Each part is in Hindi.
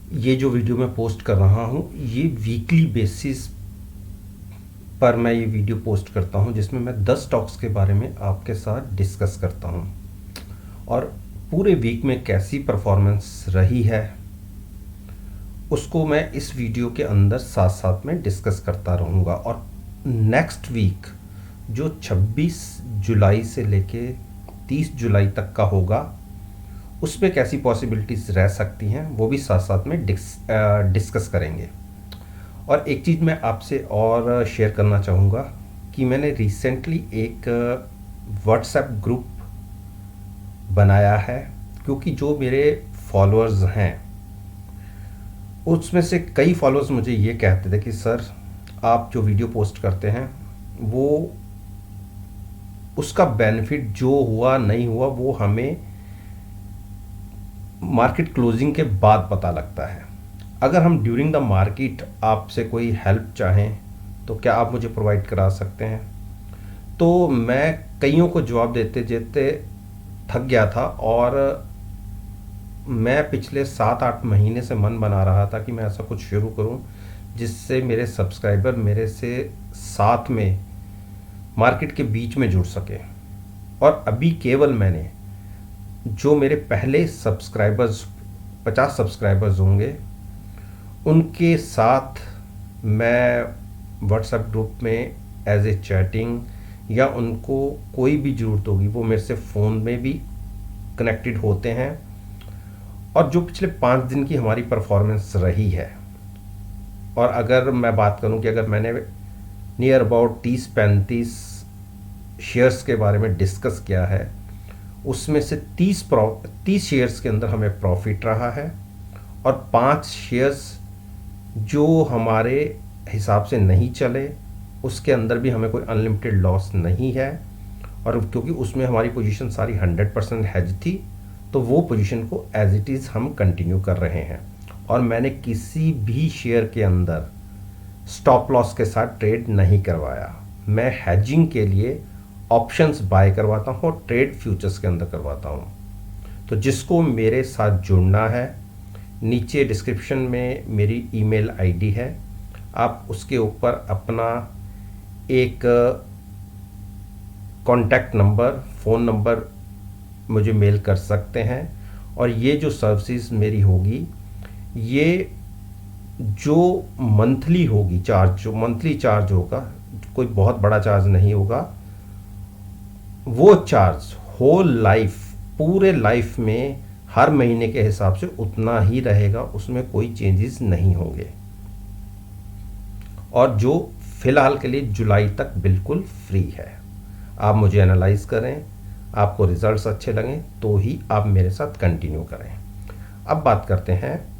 ये जो वीडियो मैं पोस्ट कर रहा हूँ ये वीकली बेसिस पर मैं ये वीडियो पोस्ट करता हूँ, जिसमें मैं 10 स्टॉक्स के बारे में आपके साथ डिस्कस करता हूँ और पूरे वीक में कैसी परफॉर्मेंस रही है उसको मैं इस वीडियो के अंदर साथ साथ में डिस्कस करता रहूँगा। और नेक्स्ट वीक जो 26 जुलाई से लेके 30 जुलाई तक का होगा उसमें कैसी पॉसिबिलिटीज़ रह सकती हैं वो भी साथ साथ में डिस्कस करेंगे। और एक चीज़ मैं आपसे और शेयर करना चाहूँगा कि मैंने रिसेंटली एक व्हाट्सएप ग्रुप बनाया है, क्योंकि जो मेरे फॉलोअर्स हैं उसमें से कई फॉलोअर्स मुझे ये कहते थे कि सर आप जो वीडियो पोस्ट करते हैं वो उसका बेनिफिट जो हुआ नहीं हुआ वो हमें मार्केट क्लोजिंग के बाद पता लगता है। अगर हम ड्यूरिंग द मार्केट आपसे कोई हेल्प चाहें तो क्या आप मुझे प्रोवाइड करा सकते हैं? तो मैं कईयों को जवाब देते देते थक गया था और मैं पिछले 7-8 महीने से मन बना रहा था कि मैं ऐसा कुछ शुरू करूं जिससे मेरे सब्सक्राइबर मेरे से साथ में मार्केट के बीच में जुड़ सके। और अभी केवल मैंने जो मेरे पहले सब्सक्राइबर्स 50 सब्सक्राइबर्स होंगे उनके साथ मैं व्हाट्सएप ग्रुप में एज ए चैटिंग या उनको कोई भी ज़रूरत होगी वो मेरे से फ़ोन में भी कनेक्टेड होते हैं। और जो पिछले 5 दिन की हमारी परफॉर्मेंस रही है, और अगर मैं बात करूं कि अगर मैंने नियर अबाउट 30-35 शेयर्स के बारे में डिस्कस किया है उसमें से 30 शेयर्स के अंदर हमें प्रॉफिट रहा है और 5 शेयर्स जो हमारे हिसाब से नहीं चले उसके अंदर भी हमें कोई अनलिमिटेड लॉस नहीं है। और क्योंकि उसमें हमारी पोजीशन सारी 100% हेज थी तो वो पोजीशन को एज इट इज़ हम कंटिन्यू कर रहे हैं। और मैंने किसी भी शेयर के अंदर स्टॉप लॉस के साथ ट्रेड नहीं करवाया। मैं हेजिंग के लिए ऑप्शंस बाय करवाता हूँ और ट्रेड फ्यूचर्स के अंदर करवाता हूँ। तो जिसको मेरे साथ जुड़ना है, नीचे डिस्क्रिप्शन में मेरी ईमेल आईडी है, आप उसके ऊपर अपना एक कॉन्टैक्ट नंबर, फ़ोन नंबर मुझे मेल कर सकते हैं। और ये जो सर्विसेज मेरी होगी ये जो मंथली होगी चार्ज, जो मंथली चार्ज होगा, कोई बहुत बड़ा चार्ज नहीं होगा, वो चार्ज होल लाइफ, पूरे लाइफ में हर महीने के हिसाब से उतना ही रहेगा, उसमें कोई चेंजेस नहीं होंगे। और जो फ़िलहाल के लिए जुलाई तक बिल्कुल फ्री है। आप मुझे एनालाइज करें, आपको रिजल्ट्स अच्छे लगें तो ही आप मेरे साथ कंटिन्यू करें। अब बात करते हैं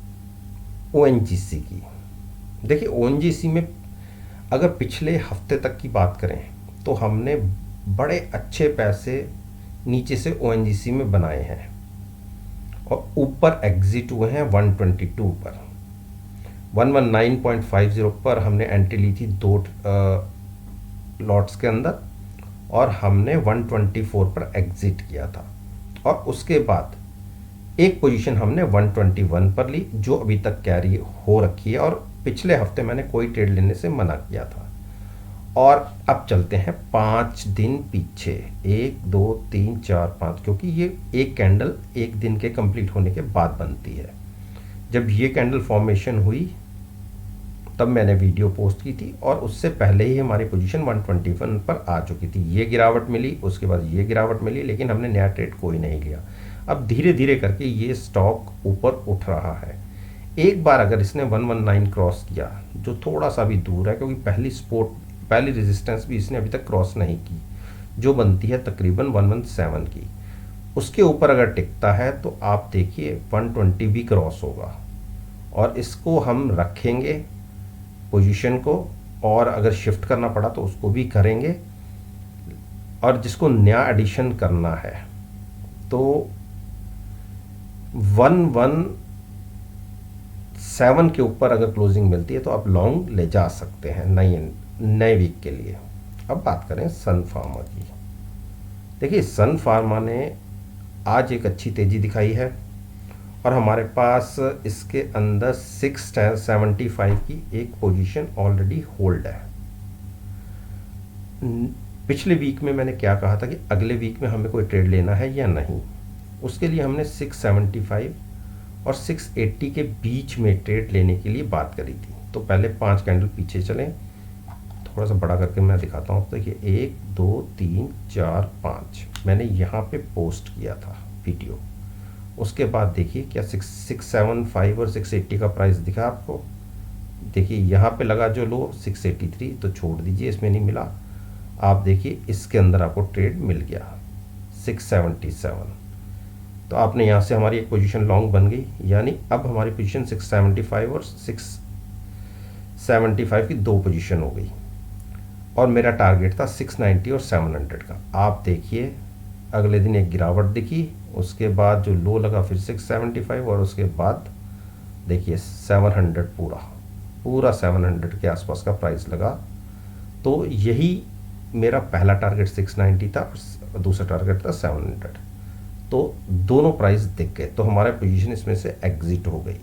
ONGC की। देखिए ONGC में अगर पिछले हफ्ते तक की बात करें तो हमने बड़े अच्छे पैसे नीचे से ONGC में बनाए हैं और ऊपर एग्जिट हुए हैं 122 पर। 119.50 पर हमने एंट्री ली थी 2 लॉट्स के अंदर और हमने 124 पर एग्जिट किया था। और उसके बाद एक पोजीशन हमने 121 पर ली जो अभी तक कैरी हो रखी है, और पिछले हफ्ते मैंने कोई ट्रेड लेने से मना किया था। और अब चलते हैं 5 दिन पीछे, 1 2 3 4 5, क्योंकि ये एक कैंडल एक दिन के कंप्लीट होने के बाद बनती है। जब ये कैंडल फॉर्मेशन हुई तब मैंने वीडियो पोस्ट की थी और उससे पहले ही हमारी पोजीशन 121 पर आ चुकी थी। ये गिरावट मिली, उसके बाद ये गिरावट मिली, लेकिन हमने नया ट्रेड कोई नहीं लिया। अब धीरे धीरे करके ये स्टॉक ऊपर उठ रहा है। एक बार अगर इसने 119 क्रॉस किया, जो थोड़ा सा भी दूर है, क्योंकि पहली रेजिस्टेंस भी इसने अभी तक क्रॉस नहीं की, जो बनती है तकरीबन 117 की, उसके ऊपर अगर टिकता है तो आप देखिए 120 भी क्रॉस होगा। और इसको हम रखेंगे पोजीशन को, और अगर शिफ्ट करना पड़ा तो उसको भी करेंगे। और जिसको नया एडिशन करना है तो 117 के ऊपर अगर क्लोजिंग मिलती है तो आप लॉन्ग ले जा सकते हैं नए वीक के लिए। अब बात करें सन फार्मा की। देखिए सन फार्मा ने आज एक अच्छी तेज़ी दिखाई है और हमारे पास इसके अंदर 675 की एक पोजीशन ऑलरेडी होल्ड है। पिछले वीक में मैंने क्या कहा था कि अगले वीक में हमें कोई ट्रेड लेना है या नहीं, उसके लिए हमने 675 और 680 के बीच में ट्रेड लेने के लिए बात करी थी। तो पहले 5 कैंडल पीछे चलें, थोड़ा सा बड़ा करके मैं दिखाता हूँ। देखिए 1 2 3 4 5 मैंने यहाँ पे पोस्ट किया था वीडियो। उसके बाद देखिए क्या 675 और 680 का प्राइस दिखा आपको। देखिए यहाँ पे लगा जो लो 683, तो छोड़ दीजिए, इसमें नहीं मिला। आप देखिए इसके अंदर आपको ट्रेड मिल गया 677, तो आपने यहाँ से हमारी एक पोजीशन लॉन्ग बन गई। यानी अब हमारी पोजीशन 675 और 675 की 2 पोजीशन हो गई, और मेरा टारगेट था 690 और 700 का। आप देखिए अगले दिन एक गिरावट दिखी, उसके बाद जो लो लगा फिर 675, और उसके बाद देखिए 700 पूरा 700 के आसपास का प्राइस लगा। तो यही मेरा पहला टारगेट 690 था और दूसरा टारगेट था 700, तो दोनों प्राइस दिख गए। तो हमारा पोजीशन इसमें से एग्जिट हो गई।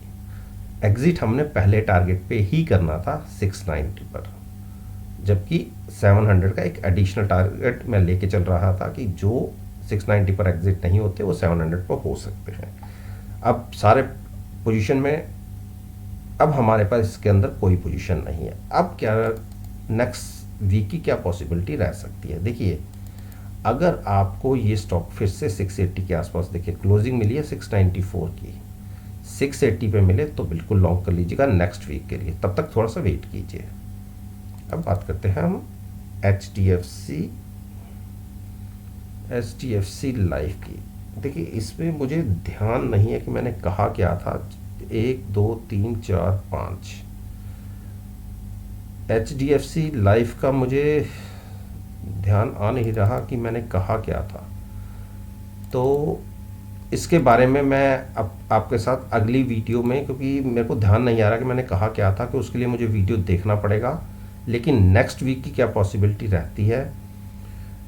एग्जिट हमने पहले टारगेट पे ही करना था 690 पर, जबकि 700 का एक एडिशनल टारगेट मैं लेके चल रहा था कि जो 690 पर एग्जिट नहीं होते वो 700 पर हो सकते हैं। अब सारे पोजीशन में अब हमारे पास इसके अंदर कोई पोजीशन नहीं है। अब क्या नेक्स्ट वीक की क्या पॉसिबिलिटी रह सकती है? देखिए अगर आपको ये स्टॉक फिर से 680 के आसपास, देखिए क्लोजिंग मिली है 694 की, 680 पे मिले तो बिल्कुल लॉन्ग कर लीजिएगा नेक्स्ट वीक के लिए, तब तक थोड़ा सा वेट कीजिए। अब बात करते हैं हम HDFC लाइफ की। देखिए इसमें मुझे ध्यान नहीं है कि मैंने कहा क्या था। 1 2 3 4 5 HDFC लाइफ का मुझे ध्यान आ नहीं रहा कि मैंने कहा क्या था, तो इसके बारे में मैं आपके साथ अगली वीडियो में, क्योंकि मेरे को ध्यान नहीं आ रहा कि मैंने कहा क्या था, कि उसके लिए मुझे वीडियो देखना पड़ेगा। लेकिन नेक्स्ट वीक की क्या पॉसिबिलिटी रहती है?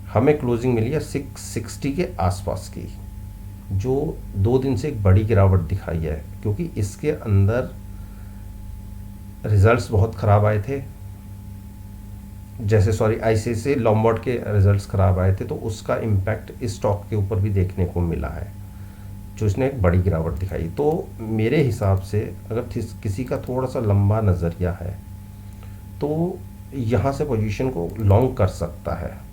हमें क्लोजिंग मिली है 660 के आसपास की, जो 2 दिन से एक बड़ी गिरावट दिखाई है, क्योंकि इसके अंदर रिजल्ट्स बहुत ख़राब आए थे। जैसे ICICI लॉम्बार्ड के रिजल्ट्स ख़राब आए थे, तो उसका इम्पैक्ट इस स्टॉक के ऊपर भी देखने को मिला है, जो इसने एक बड़ी गिरावट दिखाई। तो मेरे हिसाब से अगर किसी का थोड़ा सा लंबा नज़रिया है तो यहाँ से पोजीशन को लॉन्ग कर सकता है।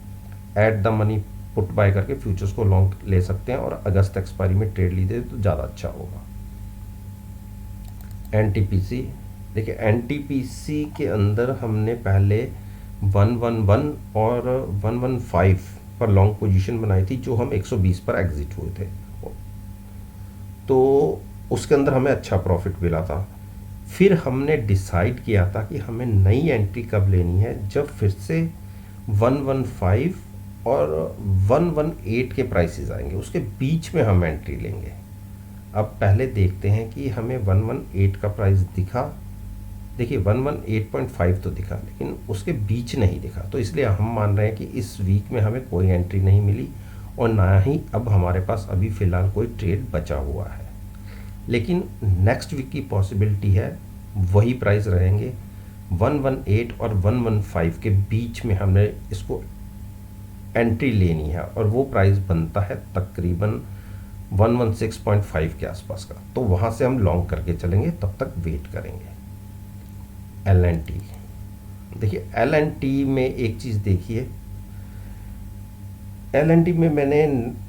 At the money put buy करके फ्यूचर्स को लॉन्ग ले सकते हैं, और अगस्त एक्सपायरी में ट्रेड लीजिए तो ज़्यादा अच्छा होगा। NTPC, देखिए NTPC के अंदर हमने पहले 111 और 115 पर लॉन्ग पोजीशन बनाई थी, जो हम 120 पर एग्जिट हुए थे, तो उसके अंदर हमें अच्छा प्रॉफिट मिला था। फिर हमने डिसाइड किया था कि हमें नई एंट्री कब लेनी है, जब फिर से 115 और 118 के प्राइसेस आएंगे, उसके बीच में हम एंट्री लेंगे। अब पहले देखते हैं कि हमें 118 का प्राइस दिखा। देखिए 118.5 तो दिखा, लेकिन उसके बीच नहीं दिखा, तो इसलिए हम मान रहे हैं कि इस वीक में हमें कोई एंट्री नहीं मिली, और ना ही अब हमारे पास अभी फ़िलहाल कोई ट्रेड बचा हुआ है। लेकिन नेक्स्ट वीक की पॉसिबिलिटी है वही प्राइस रहेंगे 118 और 115 के बीच में हमने इसको एंट्री लेनी है, और वो प्राइस बनता है तकरीबन 116.5 के आसपास का। तो वहाँ से हम लॉन्ग करके चलेंगे, तब तक वेट करेंगे। L&T, देखिए L&T में एक चीज़ देखिए, L&T में मैंने,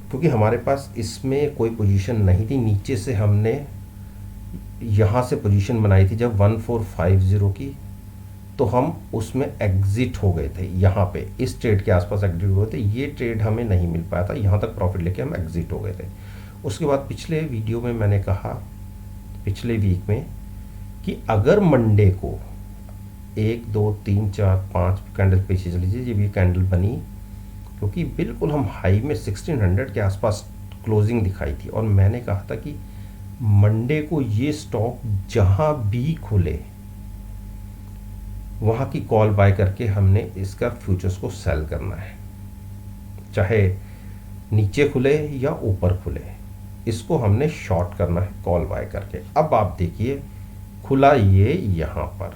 क्योंकि हमारे पास इसमें कोई पोजीशन नहीं थी, नीचे से हमने यहाँ से पोजीशन बनाई थी जब 1450 की, तो हम उसमें एग्जिट हो गए थे। यहाँ पे इस ट्रेड के आसपास एग्जिट हुए थे, ये ट्रेड हमें नहीं मिल पाया था, यहाँ तक प्रॉफिट लेके हम एग्जिट हो गए थे। उसके बाद पिछले वीडियो में मैंने कहा, पिछले वीक में, कि अगर मंडे को 1 2 3 4 5 कैंडल पीछे चली जाए, जब ये कैंडल बनी, क्योंकि बिल्कुल हम हाई में 1600 के आसपास क्लोजिंग दिखाई थी, और मैंने कहा था कि मंडे को ये स्टॉक जहां भी खुले वहां की कॉल बाय करके हमने इसका फ्यूचर्स को सेल करना है, चाहे नीचे खुले या ऊपर खुले। इसको हमने शॉर्ट करना है कॉल बाय करके। अब आप देखिए खुला ये यहाँ पर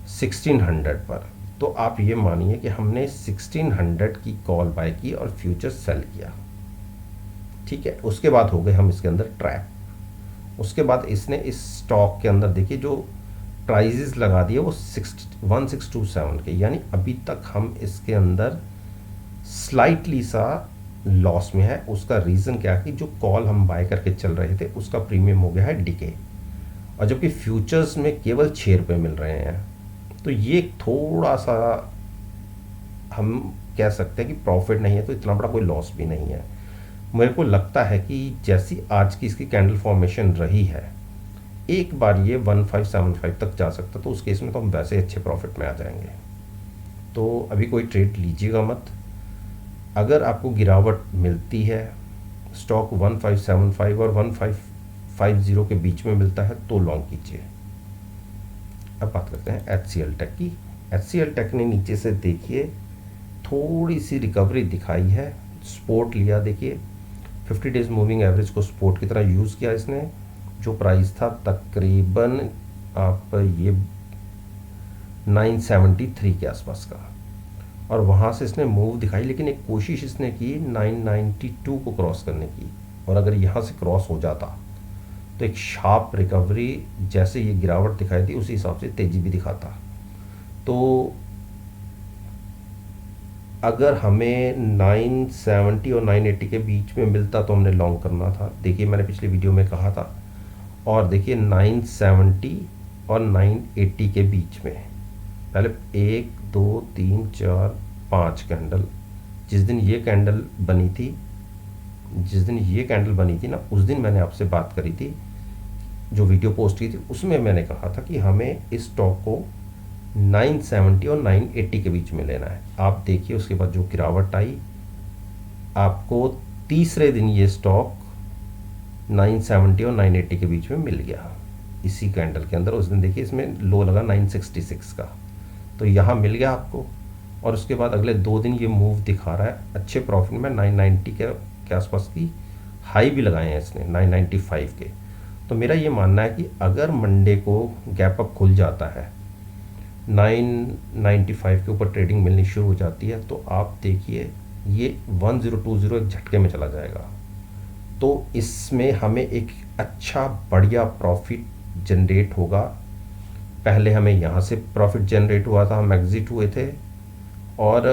1600 पर, तो आप ये मानिए कि हमने 1600 की कॉल बाय की और फ्यूचर सेल किया, ठीक है। उसके बाद हो गए हम इसके अंदर ट्रैप। उसके बाद इसने इस स्टॉक के अंदर देखिए जो प्राइजेस लगा दिए वो 1627 के, यानी अभी तक हम इसके अंदर स्लाइटली सा लॉस में है। उसका रीज़न क्या है कि जो कॉल हम बाय करके चल रहे थे उसका प्रीमियम हो गया है डिके, और जबकि फ्यूचर्स में केवल 6 रुपये मिल रहे हैं। तो ये थोड़ा सा हम कह सकते हैं कि प्रॉफिट नहीं है, तो इतना बड़ा कोई लॉस भी नहीं है। मेरे को लगता है कि जैसी आज की इसकी कैंडल फॉर्मेशन रही है, एक बार ये 1575 तक जा सकता, तो उस केस में तो हम वैसे अच्छे प्रॉफिट में आ जाएंगे। तो अभी कोई ट्रेड लीजिएगा मत। अगर आपको गिरावट मिलती है, स्टॉक 1575 और 1550 के बीच में मिलता है तो लॉन्ग कीजिए। अब बात करते हैं HCL टेक की। HCL टेक ने नीचे से देखिए थोड़ी सी रिकवरी दिखाई है, सपोर्ट लिया। देखिए 50 डेज मूविंग एवरेज को सपोर्ट की तरह यूज़ किया इसने। जो प्राइस था तकरीबन आप ये 973 के आसपास का, और वहाँ से इसने मूव दिखाई, लेकिन एक कोशिश इसने की 992 को क्रॉस करने की, और अगर यहाँ से क्रॉस हो जाता तो एक शार्प रिकवरी, जैसे ये गिरावट दिखाई थी उसी हिसाब से तेज़ी भी दिखाता। तो अगर हमें 970 और 980 के बीच में मिलता तो हमने लॉन्ग करना था। देखिए मैंने पिछली वीडियो में कहा था, और देखिए 970 और 980 के बीच में पहले 1 2 3 4 5 कैंडल, जिस दिन ये कैंडल बनी थी ना, उस दिन मैंने आपसे बात करी थी, जो वीडियो पोस्ट की थी उसमें मैंने कहा था कि हमें इस स्टॉक को 970 और 980 के बीच में लेना है। आप देखिए उसके बाद जो गिरावट आई, आपको तीसरे दिन ये स्टॉक 970 और 980 के बीच में मिल गया इसी कैंडल के अंदर। उस दिन देखिए इसमें लो लगा 966 का, तो यहाँ मिल गया आपको। और उसके बाद अगले 2 दिन ये मूव दिखा रहा है अच्छे प्रॉफिट में। 990 के आसपास की हाई भी लगाए हैं इसने, 995 के। तो मेरा ये मानना है कि अगर मंडे को गैप अप खुल जाता है, 995 के ऊपर ट्रेडिंग मिलनी शुरू हो जाती है, तो आप देखिए ये 1020 एक झटके में चला जाएगा। तो इसमें हमें एक अच्छा बढ़िया प्रॉफिट जनरेट होगा। पहले हमें यहाँ से प्रॉफिट जनरेट हुआ था, हम एग्ज़िट हुए थे, और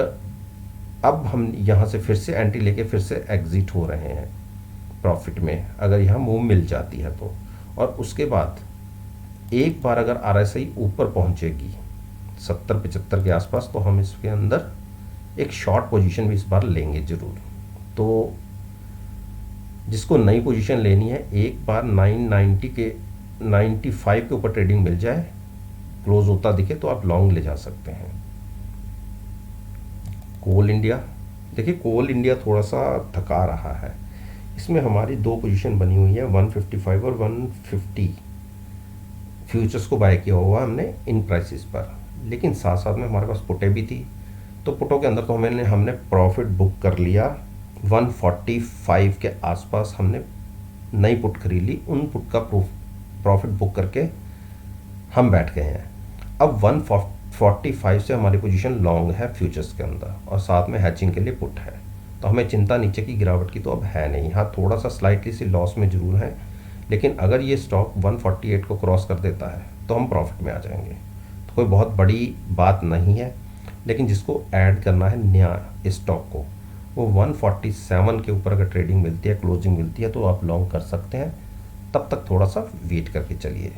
अब हम यहाँ से फिर से एंट्री लेके फिर से एग्ज़िट हो रहे हैं प्रॉफिट में, अगर यहाँ मूव मिल जाती है तो। और उसके बाद एक बार अगर RSI ऊपर पहुँचेगी 70-75 के आसपास, तो हम इसके अंदर एक शॉर्ट पोजीशन भी इस बार लेंगे ज़रूर। तो जिसको नई पोजीशन लेनी है, एक बार 990 के 95 के ऊपर ट्रेडिंग मिल जाए, क्लोज होता दिखे, तो आप लॉन्ग ले जा सकते हैं। कोल इंडिया, देखिए कोल इंडिया थोड़ा सा थका रहा है। इसमें हमारी 2 पोजीशन बनी हुई है, 155 और 150 फ्यूचर्स को बाय किया हुआ हमने इन प्राइसेस पर, लेकिन साथ साथ में हमारे पास पुटें भी थी। तो पुटों के अंदर तो हमने प्रॉफिट बुक कर लिया 145 के आसपास। हमने नई पुट खरीद ली, उन पुट का प्रॉफिट बुक करके हम बैठ गए हैं। अब 145 से हमारी पोजीशन लॉन्ग है फ्यूचर्स के अंदर, और साथ में हैचिंग के लिए पुट है। तो हमें चिंता नीचे की गिरावट की तो अब है नहीं। हाँ, थोड़ा सा स्लाइटली सी लॉस में ज़रूर है, लेकिन अगर ये स्टॉक 148 को क्रॉस कर देता है तो हम प्रॉफिट में आ जाएंगे। तो कोई बहुत बड़ी बात नहीं है, लेकिन जिसको ऐड करना है नया इस स्टॉक को, वो 147 के ऊपर अगर ट्रेडिंग मिलती है, क्लोजिंग मिलती है, तो आप लॉन्ग कर सकते हैं। तब तक थोड़ा सा वेट करके चलिए।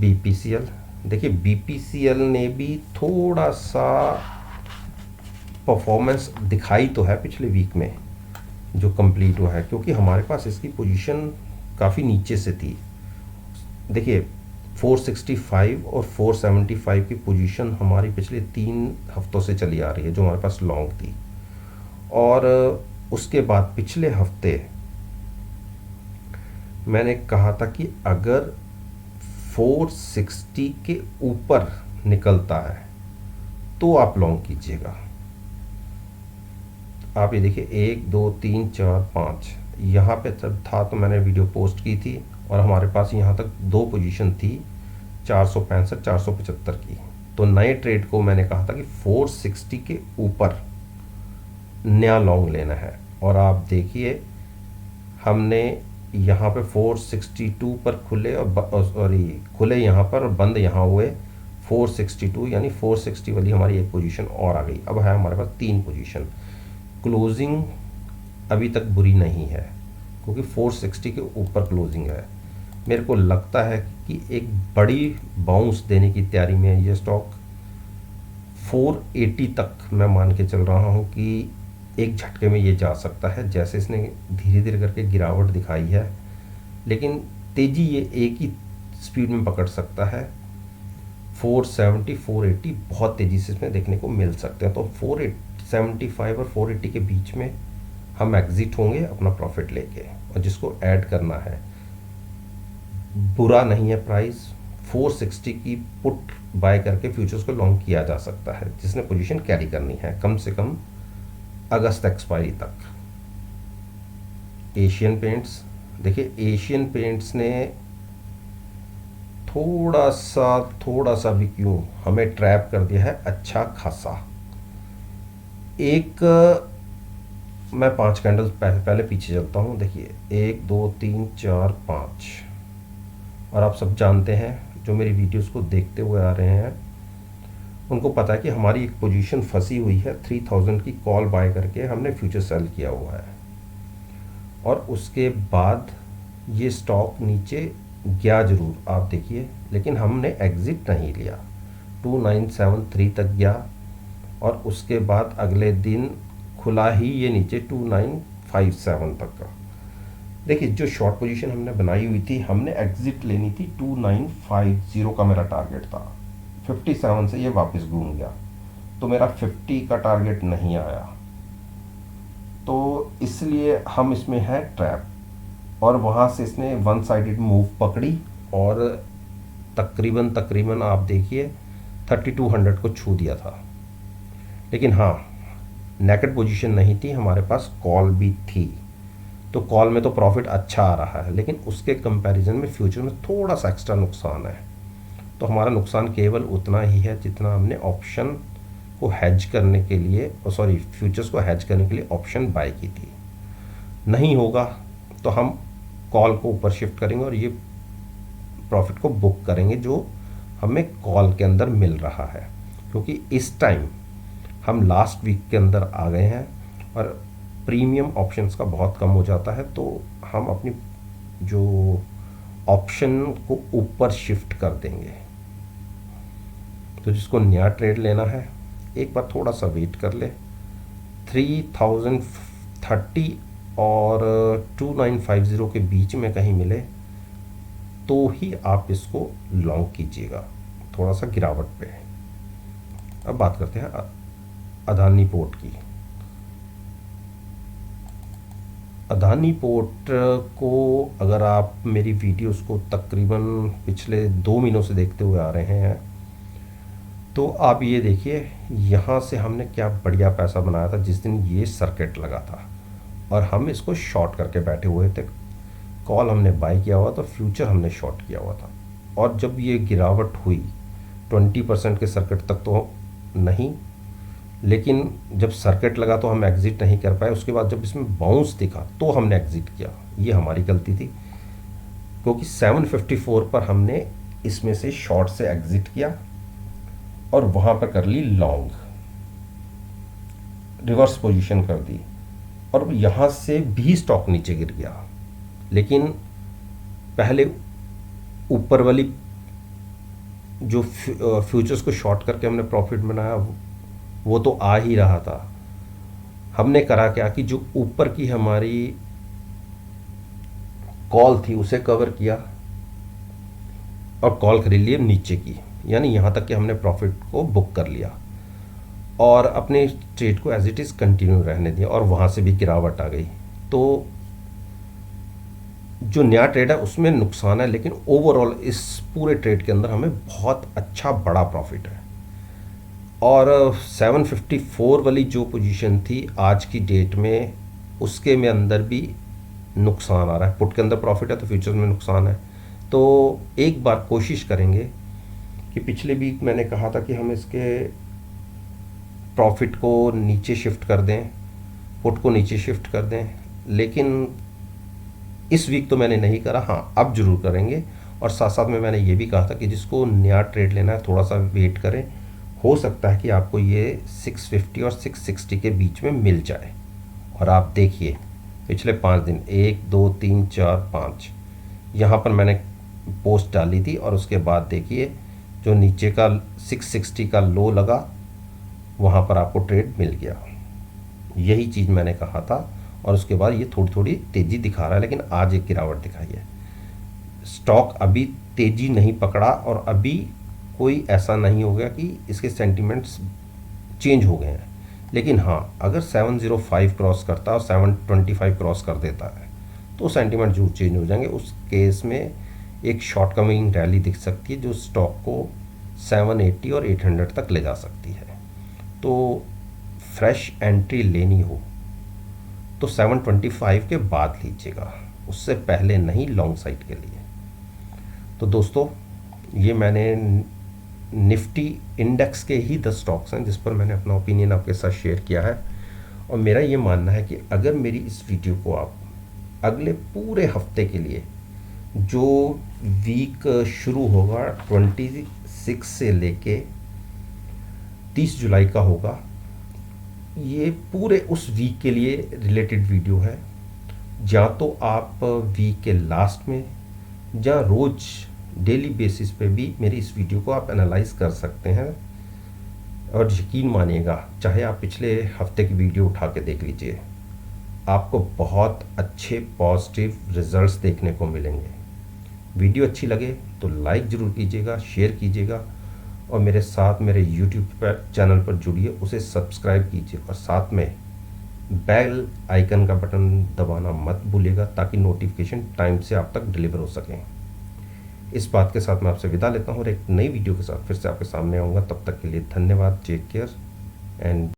BPCL, देखिए BPCL ने भी थोड़ा सा परफॉर्मेंस दिखाई तो है पिछले वीक में जो कंप्लीट हुआ है, क्योंकि हमारे पास इसकी पोजीशन काफ़ी नीचे से थी। देखिए 465 और 475 की पोजीशन हमारी पिछले 3 हफ्तों से चली आ रही है, जो हमारे पास लॉन्ग थी। और उसके बाद पिछले हफ्ते मैंने कहा था कि अगर 460 के ऊपर निकलता है तो आप लॉन्ग कीजिएगा। आप ये देखिए 1 2 3 4 5, यहाँ पे जब था तो मैंने वीडियो पोस्ट की थी और हमारे पास यहाँ तक 2 पोजीशन थी 465 475 की। तो नए ट्रेड को मैंने कहा था कि 460 के ऊपर नया लॉन्ग लेना है, और आप देखिए हमने यहाँ पे 462 पर खुले और सॉरी खुले यहाँ पर और बंद यहाँ हुए 462, यानी 460 वाली हमारी एक पोजीशन और आ गई। अब है हमारे पास 3 पोजीशन। क्लोजिंग अभी तक बुरी नहीं है क्योंकि 460 के ऊपर क्लोजिंग है। मेरे को लगता है कि एक बड़ी बाउंस देने की तैयारी में है ये स्टॉक। 480 तक मैं मान के चल रहा हूँ कि एक झटके में ये जा सकता है, जैसे इसने धीरे धीरे करके गिरावट दिखाई है, लेकिन तेज़ी ये एक ही स्पीड में पकड़ सकता है। 470 480 बहुत तेज़ी से इसमें देखने को मिल सकते हैं। तो 475 और 480 के बीच में हम एग्जिट होंगे अपना प्रॉफिट लेके, और जिसको ऐड करना है बुरा नहीं है प्राइस। 460 की पुट बाय करके फ्यूचर्स को लॉन्ग किया जा सकता है, जिसने पोजीशन कैरी करनी है कम से कम अगस्त एक्सपायरी तक। एशियन पेंट्स देखिए, एशियन पेंट्स ने थोड़ा सा भी क्यों हमें ट्रैप कर दिया है अच्छा खासा। एक मैं 5 कैंडल्स पहले पीछे चलता हूँ। देखिए 1 2 3 4 5, और आप सब जानते हैं जो मेरी वीडियोस को देखते हुए आ रहे हैं उनको पता है कि हमारी एक पोजीशन फंसी हुई है 3000 की कॉल बाय करके हमने फ्यूचर सेल किया हुआ है, और उसके बाद ये स्टॉक नीचे गया जरूर आप देखिए, लेकिन हमने एग्ज़िट नहीं लिया। 2973 तक गया और उसके बाद अगले दिन खुला ही ये नीचे 2957 तक का। देखिए जो शॉर्ट पोजीशन हमने बनाई हुई थी, हमने एग्ज़िट लेनी थी 2950 का मेरा टारगेट था। 57 से ये वापस घूम गया तो मेरा 50 का टारगेट नहीं आया, तो इसलिए हम इसमें है ट्रैप। और वहाँ से इसने वन साइडेड मूव पकड़ी और तकरीबन आप देखिए 3200 को छू दिया था। लेकिन हाँ, नेकेड पोजीशन नहीं थी, हमारे पास कॉल भी थी, तो कॉल में तो प्रॉफिट अच्छा आ रहा है, लेकिन उसके कंपैरिजन में फ्यूचर में थोड़ा सा एक्स्ट्रा नुकसान है। तो हमारा नुकसान केवल उतना ही है जितना हमने ऑप्शन को हैज करने के लिए फ्यूचर्स को हैज करने के लिए ऑप्शन बाय की थी। नहीं होगा तो हम कॉल को ऊपर शिफ्ट करेंगे और ये प्रॉफिट को बुक करेंगे जो हमें कॉल के अंदर मिल रहा है, क्योंकि इस टाइम हम लास्ट वीक के अंदर आ गए हैं और प्रीमियम ऑप्शंस का बहुत कम हो जाता है, तो हम अपनी जो ऑप्शन को ऊपर शिफ्ट कर देंगे। तो जिसको नया ट्रेड लेना है एक बार थोड़ा सा वेट कर ले। 3030 और 2950 के बीच में कहीं मिले तो ही आप इसको लॉन्ग कीजिएगा, थोड़ा सा गिरावट पे है। अब बात करते हैं अदानी पोर्ट की। अदानी पोर्ट को अगर आप मेरी वीडियोस को तकरीबन पिछले 2 महीनों से देखते हुए आ रहे हैं तो आप ये देखिए यहाँ से हमने क्या बढ़िया पैसा बनाया था जिस दिन ये सर्किट लगा था, और हम इसको शॉर्ट करके बैठे हुए थे। कॉल हमने बाय किया हुआ था, फ्यूचर हमने शॉर्ट किया हुआ था, और जब ये गिरावट हुई 20% के सर्किट तक तो नहीं, लेकिन जब सर्किट लगा तो हम एग्ज़िट नहीं कर पाए। उसके बाद जब इसमें बाउंस दिखा तो हमने एग्ज़िट किया, ये हमारी गलती थी, क्योंकि 754 पर हमने इसमें से शॉर्ट से एग्ज़िट किया और वहाँ पर कर ली लॉन्ग, रिवर्स पोजीशन कर दी, और यहाँ से भी स्टॉक नीचे गिर गया। लेकिन पहले ऊपर वाली जो फ्यूचर्स को शॉर्ट करके हमने प्रॉफिट बनाया वो तो आ ही रहा था। हमने करा क्या कि जो ऊपर की हमारी कॉल थी उसे कवर किया और कॉल खरीद लिए नीचे की, यानी यहाँ तक कि हमने प्रॉफिट को बुक कर लिया और अपने ट्रेड को एज इट इज़ कंटिन्यू रहने दिया, और वहाँ से भी गिरावट आ गई। तो जो नया ट्रेड है उसमें नुकसान है, लेकिन ओवरऑल इस पूरे ट्रेड के अंदर हमें बहुत अच्छा बड़ा प्रॉफिट है। और 754 वाली जो पोजीशन थी आज की डेट में, उसके में अंदर भी नुकसान आ रहा है। पुट के अंदर प्रॉफिट है तो फ्यूचर में नुकसान है। तो एक बार कोशिश करेंगे कि पिछले वीक मैंने कहा था कि हम इसके प्रॉफिट को नीचे शिफ्ट कर दें, पुट को नीचे शिफ्ट कर दें, लेकिन इस वीक तो मैंने नहीं करा। हाँ, अब ज़रूर करेंगे। और साथ साथ में मैंने ये भी कहा था कि जिसको नया ट्रेड लेना है थोड़ा सा वेट करें, हो सकता है कि आपको ये 650 और 660 के बीच में मिल जाए। और आप देखिए पिछले 5 दिन, 1 2 3 4 5, यहाँ पर मैंने पोस्ट डाली थी और उसके बाद देखिए जो नीचे का 660 का लो लगा, वहाँ पर आपको ट्रेड मिल गया। यही चीज़ मैंने कहा था। और उसके बाद ये थोड़ी थोड़ी तेज़ी दिखा रहा है, लेकिन आज एक गिरावट दिखाई है। स्टॉक अभी तेज़ी नहीं पकड़ा और अभी कोई ऐसा नहीं हो गया कि इसके सेंटिमेंट्स चेंज हो गए हैं। लेकिन हाँ, अगर 705 क्रॉस करता है और 725 क्रॉस कर देता है तो सेंटिमेंट जरूर चेंज हो जाएंगे। उस केस में एक शॉर्ट कमिंग रैली दिख सकती है जो स्टॉक को 780 और 800 तक ले जा सकती है। तो फ्रेश एंट्री लेनी हो तो 725 के बाद लीजिएगा, उससे पहले नहीं लॉन्ग साइड के लिए। तो दोस्तों, ये मैंने निफ्टी इंडेक्स के ही 10 स्टॉक्स हैं जिस पर मैंने अपना ओपिनियन आपके साथ शेयर किया है। और मेरा ये मानना है कि अगर मेरी इस वीडियो को आप अगले पूरे हफ्ते के लिए, जो वीक शुरू होगा 26 से लेके 30 जुलाई का होगा, ये पूरे उस वीक के लिए रिलेटेड वीडियो है। या तो आप वीक के लास्ट में या रोज़ डेली बेसिस पे भी मेरी इस वीडियो को आप एनालाइज कर सकते हैं। और यकीन मानिएगा, चाहे आप पिछले हफ्ते की वीडियो उठा के देख लीजिए, आपको बहुत अच्छे पॉजिटिव रिजल्ट्स देखने को मिलेंगे। वीडियो अच्छी लगे तो लाइक ज़रूर कीजिएगा, शेयर कीजिएगा और मेरे साथ मेरे यूट्यूब पर चैनल पर जुड़िए, उसे सब्सक्राइब कीजिए और साथ में बेल आइकन का बटन दबाना मत भूलिएगा ताकि नोटिफिकेशन टाइम से आप तक डिलीवर हो सकें। इस बात के साथ मैं आपसे विदा लेता हूँ और एक नई वीडियो के साथ फिर से आपके सामने आऊँगा। तब तक के लिए धन्यवाद। Take care and